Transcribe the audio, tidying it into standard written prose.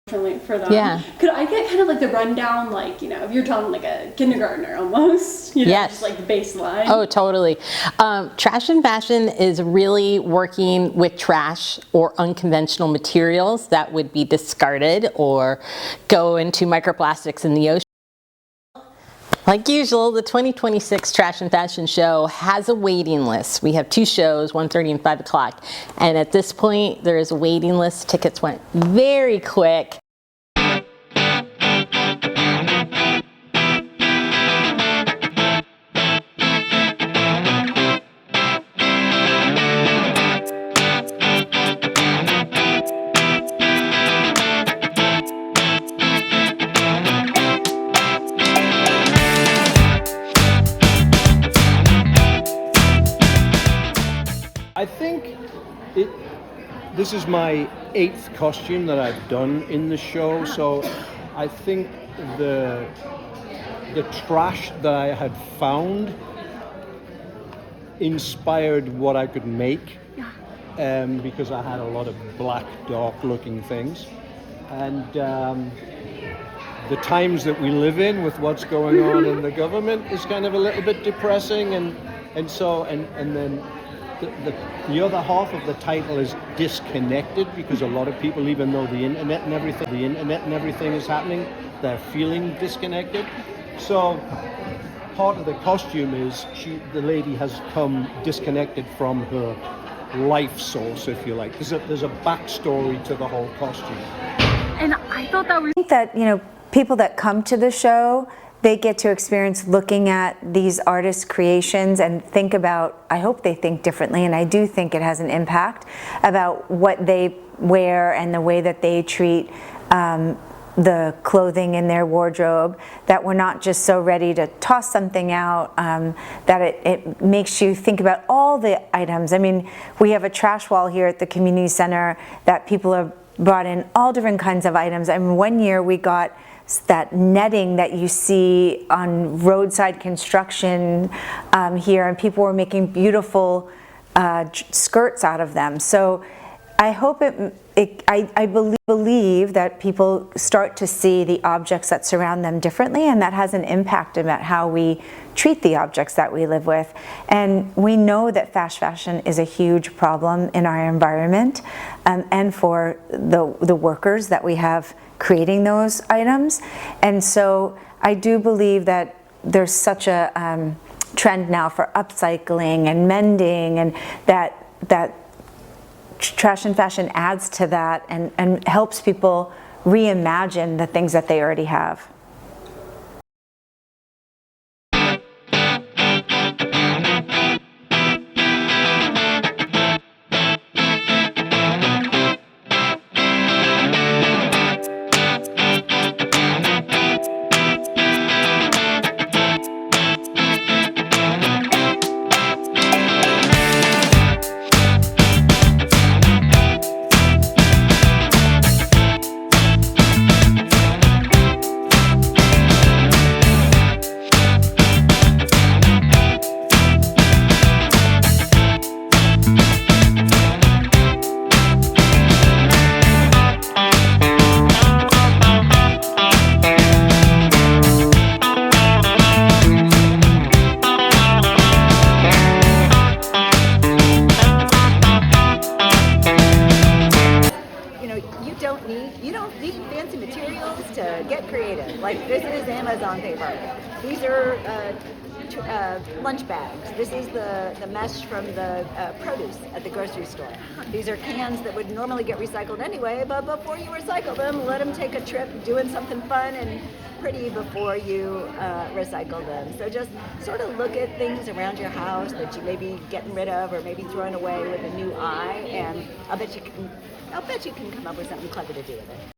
For them. Yeah. Could I get kind of like the rundown, like, you know, if you're telling like a kindergartner almost, you know, Yes. just like the baseline? Oh, totally. Trashion Fashion is really working with trash or unconventional materials that would be discarded or go into microplastics in the ocean. Like usual, the 2026 Trashion Fashion Show has a waiting list. We have two shows, 1:30 and 5 o'clock. And at this point, there is a waiting list. Tickets went very quick. I think this is my 8th costume that I've done in the show, so I think the trash that I had found inspired what I could make, because I had a lot of black, dark looking things, and the times that we live in with what's going on in the government is kind of a little bit depressing, and then the other half of the title is disconnected, because a lot of people, even though the internet and everything is happening, they're feeling disconnected. So part of the costume is the lady has come disconnected from her life source, if you like. There's a backstory to the whole costume. And I thought that was... I think that, you know, people that come to the show, they get to experience looking at these artists' creations and think about, I hope they think differently, and I do think it has an impact about what they wear and the way that they treat the clothing in their wardrobe, that we're not just so ready to toss something out, that it makes you think about all the items. I mean, we have a trash wall here at the community center that people have brought in all different kinds of items. I mean, one year we got that netting that you see on roadside construction here, and people were making beautiful skirts out of them. So I hope I believe that people start to see the objects that surround them differently, and that has an impact about how we treat the objects that we live with. And we know that fast fashion is a huge problem in our environment, and for the workers that we have creating those items. And so I do believe that there's such a trend now for upcycling and mending, and that Trashion Fashion adds to that and helps people reimagine the things that they already have. You don't need fancy materials to get creative. Like, this is Amazon paper. These are lunch bags. This is the mesh from the produce at the grocery store. These are cans that would normally get recycled anyway, but before you recycle them, let them take a trip doing something fun and pretty before you recycle them. So just sort of look at things around your house that you may be getting rid of or maybe throwing away with a new eye, and I'll bet you can come up with something clever to do with it.